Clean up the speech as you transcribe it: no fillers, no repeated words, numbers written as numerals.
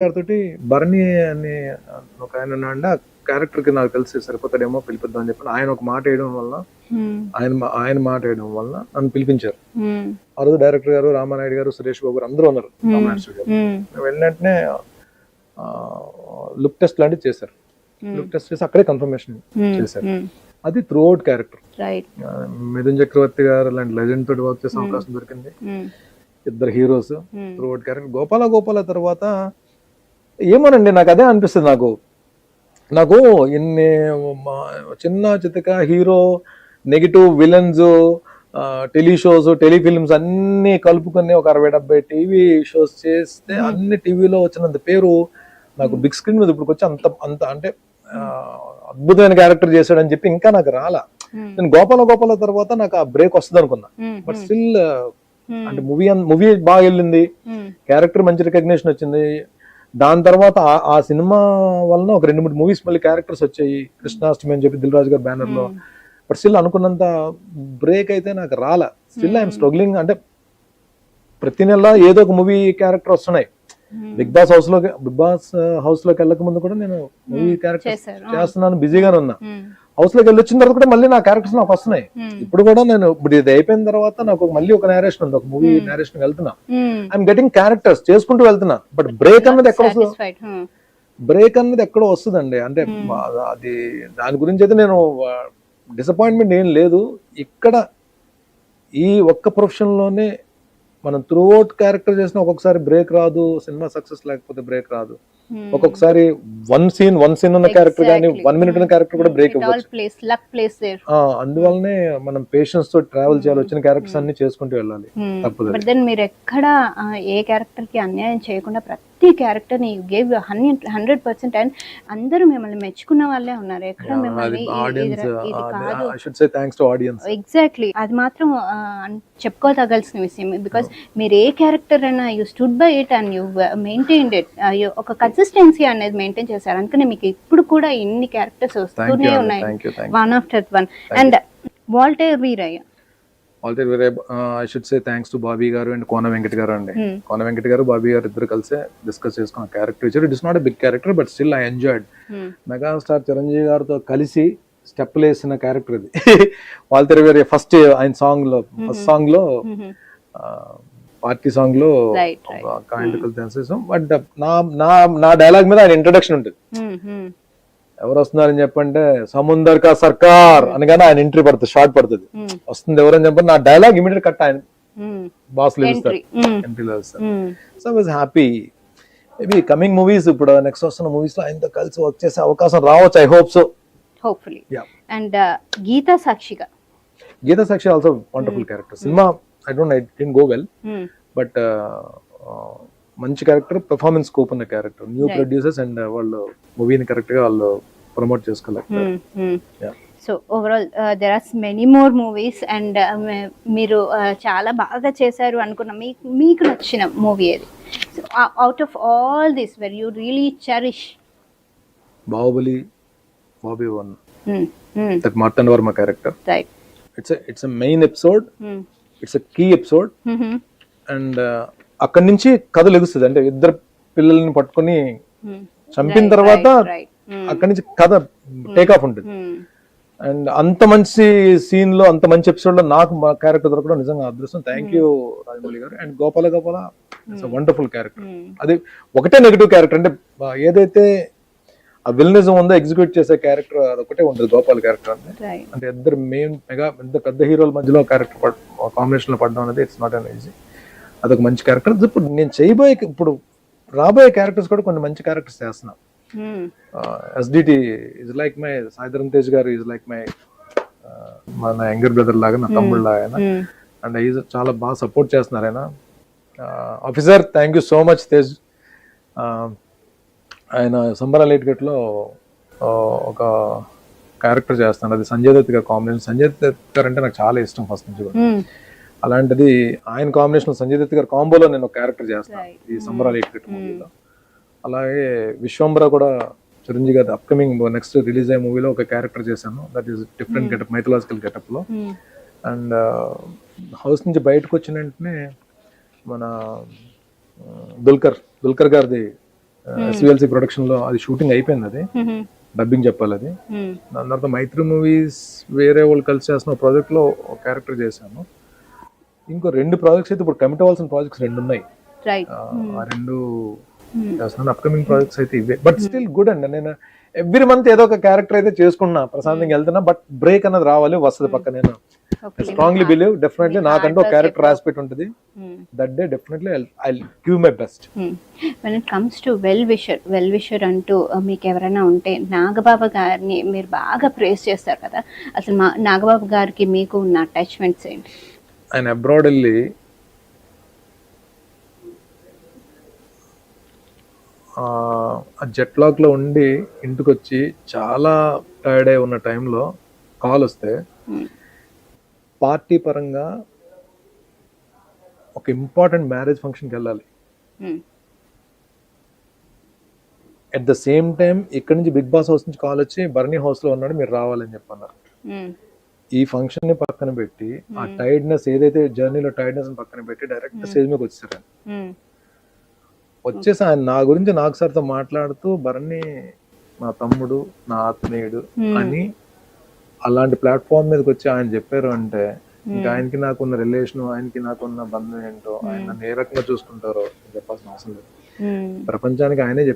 గారితోటి భరణి అని ఒక ఆయన ఉన్నాడండి. ఆ క్యారెక్టర్‌కి నాకు తెలిసి సరిపోతాడేమో పిలిపిద్దాం అని చెప్పి ఆయన ఒక మాట వేయడం వల్ల ఆయన మాట వేయడం వల్ల నన్ను పిలిపించారు. ఆ రోజు డైరెక్టర్ గారు, రామానాయుడు గారు, సురేష్ బాబు గారు అందరూ ఉన్నారు రామానాయుడు స్టూడియోలో. నేను వెళ్ళిన వెంటనే లుక్ టెస్ట్ లాంటిది చేశారు. లుక్ టెస్ట్ చేసి అక్కడే కన్ఫర్మేషన్ చేశారు. అది త్రూ అవుట్ క్యారెక్టర్. మిథున్ చక్రవర్తి గారు లాంటి లెజెండ్ తోటి వర్క్ చేసే అవకాశం దొరికింది. ఇద్దరు heroes through out character. Gopala తర్వాత ఏమోనండి, నాకు అదే అనిపిస్తుంది. నాకు ఇన్ని చిన్న చితక హీరో, నెగిటివ్ విలన్స్, టెలిషోస్, టెలిఫిల్మ్స్ అన్ని కలుపుకొని ఒక 60-70 టీవీ షోస్ చేస్తే అన్ని టీవీలో వచ్చినంత పేరు నాకు బిగ్ స్క్రీన్ మీద ఇప్పుడు వచ్చి అంత అంటే అద్భుతమైన క్యారెక్టర్ చేశాడని చెప్పి ఇంకా నాకు రాలా. నేను గోపాల తర్వాత నాకు ఆ బ్రేక్ వస్తుంది అనుకున్నా. బట్ స్టిల్ అంటే మూవీ బాగా వెళ్ళింది, క్యారెక్టర్ మంచి రికగ్నిషన్ వచ్చింది. దాని తర్వాత ఆ సినిమా వలన ఒక 2-3 మూవీస్ మళ్ళీ క్యారెక్టర్స్ వచ్చాయి. కృష్ణాష్టమి అని చెప్పి దిల్ రాజు గారి బ్యానర్ లో. బట్ స్టిల్ అనుకున్నంత బ్రేక్ అయితే నాకు రాలా. Still I'm struggling. అంటే ప్రతి నెల ఏదో ఒక మూవీ క్యారెక్టర్ వస్తున్నాయి. బిగ్ బాస్ హౌస్ లోకి వెళ్ళక ముందు కూడా నేను మూవీ క్యారెక్టర్ చేస్తున్నాను, బిజీగానే ఉన్నా. హౌస్ లోకి వెళ్ళి వచ్చిన తర్వాత కూడా మళ్ళీ నా క్యారెక్టర్స్ నాకు వస్తున్నాయి. ఇప్పుడు కూడా నేను ఇప్పుడు ఇది అయిపోయిన తర్వాత నాకు మళ్ళీ ఒక నేరేషన్ ఉంది, ఒక మూవీ నేరేషన్ వెళ్తున్నా. ఐఎమ్ గెటింగ్ క్యారెక్టర్స్ చేసుకుంటూ వెళ్తున్నా. బట్ బ్రేక్ అన్నది ఎక్కడో వస్తుందండి. అంటే అది దాని గురించి అయితే నేను డిసప్పాయింట్మెంట్ ఏం లేదు. ఇక్కడ ఈ ఒక్క ప్రొఫెషన్ లోనే మనం త్రూ అవుట్ క్యారెక్టర్ చేసిన ఒక్కొక్కసారి బ్రేక్ రాదు, సినిమా సక్సెస్ లేకపోతే బ్రేక్ రాదు. ఒక్కొక్కసారి వన్ సీన్ ఉన్న క్యారెక్టర్ కానీ 1 minute ఉన్న క్యారెక్టర్ కూడా బ్రేక్ ఇవ్వచ్చు. అందువల్లనే మనం పేషెన్స్ తో ట్రావెల్ చేయాలి. వచ్చిన క్యారెక్టర్స్ అన్ని చేసుకుంటూ వెళ్ళాలి, తప్పదు. మీరు ఎక్కడ ఏ క్యారెక్టర్ కి అన్యాయం చేయకుండా ప్రతి క్యారెక్టర్ ని గేవ్ 100%. అండ్ అందరూ మిమ్మల్ని మెచ్చుకున్న వాళ్ళే ఉన్నారు. ఎక్కడ మిమ్మల్ని ఎగ్జాక్ట్లీ అది మాత్రం చెప్పుకోదగాల్సిన విషయం. బికాస్ మీరు ఏ క్యారెక్టర్ అయినా you stood by it and you maintained it. ఒక కన్సిస్టెన్సీ అనేది మెయింటైన్ చేశారు. అందుకనే మీకు ఇప్పుడు కూడా ఇన్ని క్యారెక్టర్స్ వస్తూనే ఉన్నాయి, one after one. And Walter Veerayya, I should say thanks to Bobby garu and కోన వెంకట గారు అండి. కోన వెంకట గారు, బాబీ గారు ఇద్దరు కలిసి డిస్కస్ చేసుకున్న క్యారెక్టర్ ఇచ్చారు. It is not a big character but still I enjoyed. Megastar Chiranjeevi గారితో కలిసి స్టెప్ వేసిన క్యారెక్టర్ ఇది. వాల్తేరు వేరే ఫస్ట్ ఆయన సాంగ్ లో పార్టీ సాంగ్ లో బట్ నా డైలాగ్ మీద ఆయన ఇంట్రడక్షన్ ఉంటుంది. ఎవరు వస్తున్నారని చెప్పంటే సముందర్ కా సర్కార్ అనగానే ఆయన ఎంట్రీ పడుతుంది, షార్ట్ పడుతుంది. వస్తుంది ఎవరని చెప్పండి, నా డైలాగ్ ఇమీడియట్ కట్ ఆయన బాస్ లేస్తారు, ఎంట్రీలో వస్తారు. So I was happy. Maybe coming movies, ఇప్పుడు నెక్స్ట్ వస్తున్న మూవీస్ లో ఆయనతో కలిసి వర్క్ చేసే అవకాశం రావచ్చు. I hope so, hopefully. And Geetha Sakshi also wonderful character. సినిమా I didn't go well, but మంచి క్యారెక్టర్, పెర్ఫార్మెన్స్ స్కోప్ ఉన్న క్యారెక్టర్. న్యూ ప్రొడ్యూసర్స్ అండ్ వాళ్ళు మూవీని కరెక్ట్ గా వాళ్ళు ప్రమోట్ చేసుకోలేకపోయారు. So overall there are many more movies. And మీరు చాలా బాగా చేశారు అనుకున్న మీకు నచ్చిన మూవీ ఏది? Out of all this where you really cherish? Baahubali 1. That Martin Verma character. Right. It's a main episode. It's a key episode. And అక్కడి నుంచి కథ లెగుస్తుంది. అంటే ఇద్దరు పిల్లల్ని పట్టుకొని చంపిన తర్వాత అక్కడి నుంచి కథ టేక్ ఆఫ్ ఉంటుంది. అండ్ అంత మంచి సీన్ లో, అంత మంచి ఎపిసోడ్ లో నాకు మా క్యారెక్టర్ దొరకడం నిజంగా అదృష్టం. థ్యాంక్ యూ రాజమౌళి గారు. And Gopala it's wonderful character. అది ఒకటే నెగిటివ్ క్యారెక్టర్, అంటే ఏదైతే ఆ విలనిజం ఉందో ఎగ్జిక్యూట్ చేసే క్యారెక్టర్ అదొకటే ఉంటుంది గోపాల్ క్యారెక్టర్. అంటే ఇద్దరు పెద్ద హీరోల మధ్యలో క్యారెక్టర్ కాంబినేషన్ లో పడడం అనేది ఇట్స్ నాట్ అన్ ఈజీ. అదొక మంచి క్యారెక్టర్. ఇప్పుడు నేను ఇప్పుడు రాబోయే క్యారెక్టర్స్ కూడా కొన్ని మంచి క్యారెక్టర్స్ చేస్తున్నా. SDT is like my, Sai Dharam Tej garu is like my, మన యంగర్ బ్రదర్ లాగా, నా తమ్ముడు లాగా ఆయన. అండ్ చాలా బాగా సపోర్ట్ చేస్తున్నారు ఆయన. Officer, thank you so much Tej. ఆయన సంబరాల ఎయిట్ లో ఒక క్యారెక్టర్ చేస్తున్నాడు, అది సంజయ్ దత్ గారు కాంబినేషన్. సంజయ్ దత్ గారు అంటే నాకు చాలా ఇష్టం ఫస్ట్ నుంచి కూడా. అలాంటిది ఆయన కాంబినేషన్ సంజయ్ దత్ గారు కాంబోలో నేను ఒక క్యారెక్టర్ చేస్తాను ఈ సంబరాల ఎయిట్ మూవీలో. అలాగే విశ్వంబర కూడా చిరంజీవి గారి అప్కమింగ్ నెక్స్ట్ రిలీజ్ అయ్యే మూవీలో ఒక క్యారెక్టర్ చేశాను. That is different getup, mythological getup లో. అండ్ హౌస్ నుంచి బయటకు వచ్చిన వెంటనే మన దుల్కర్ గారిది SVLC ప్రొడక్షన్ లో అది షూటింగ్ అయిపోయింది, అది డబ్బింగ్ చెప్పాలి అది. దాని తర్వాత మైత్రి మూవీస్ వేరే వాళ్ళు కలిసి చేసిన ప్రాజెక్ట్ లో ఒక క్యారెక్టర్ చేశాను. ఇంకో 2 ప్రాజెక్ట్స్ అయితే ఇప్పుడు కమిట్ అవ్వాల్సిన ప్రాజెక్ట్స్ 2 ఉన్నాయి. ఆ 2 చేస్తున్నాను. అప్కమింగ్ ప్రాజెక్ట్స్ అయితే ఇవే. బట్ స్టిల్ గుడ్ అండి, నేను ఎవ్రీ మంత్ ఏదో ఒక క్యారెక్టర్ అయితే చేసుకున్నా, ప్రశాంతంగా వెళ్తున్నా. బట్ బ్రేక్ అన్నది రావాలి, వస్తుంది పక్క. నేను స్ట్రాంగ్లీ బిలీవ్ డెఫినెట్లీ నాకంటూ ఒక క్యారెక్టర్ రాసిపెట్టి ఉంటుంది. That day definitely I give my best. When it comes to well wisher అంటూ మీకు ఎవరైనా ఉంటే, నాగబాబు గారిని మీరు బాగా ప్రేస్ చేస్తారు కదా, అసలు నాగబాబు గారికి మీకు ఉన్న అటాచ్మెంట్స్ ఏంటి? ఆయన అబ్రాడ్ వెళ్ళి ఆ జెట్ లాక్ లో ఉండి ఇంటికి వచ్చి చాలా టైర్డ్ అయి ఉన్న టైంలో కాల్ వస్తే, పార్టీ పరంగా ఒక ఇంపార్టెంట్ మ్యారేజ్ ఫంక్షన్కి వెళ్ళాలి, అట్ ద సేమ్ టైం ఇక్కడ నుంచి బిగ్ బాస్ హౌస్ నుంచి కాల్ వచ్చి బర్నీ హౌస్ లో ఉన్నాడు, మీరు రావాలని చెప్పన్నారు. ఈ ఫంక్షన్ ని పక్కన పెట్టి, ఆ టైర్డ్నెస్ ఏదైతే జర్నీలో టైర్డ్నెస్ పక్కన పెట్టి డైరెక్ట్ స్టేజ్ మీద వచ్చేసారు. వచ్చేసి ఆయన నా గురించి నాకు సార్తో మాట్లాడుతూ, బర్నీ నా తమ్ముడు, నా ఆత్మీయుడు అని అలాంటి ప్లాట్ఫామ్ మీదకి వచ్చి ఆయన చెప్పారు అంటే, ఇంకా ఆయనకి నాకున్న రిలేషన్, ఆయనకి నాకున్న బంధం ఏంటో, ఆయన నన్ను ఏ రకంగా చూసుకుంటారో చెప్పాల్సిన అవసరం లేదు. ప్రపంచానికి ఆయనే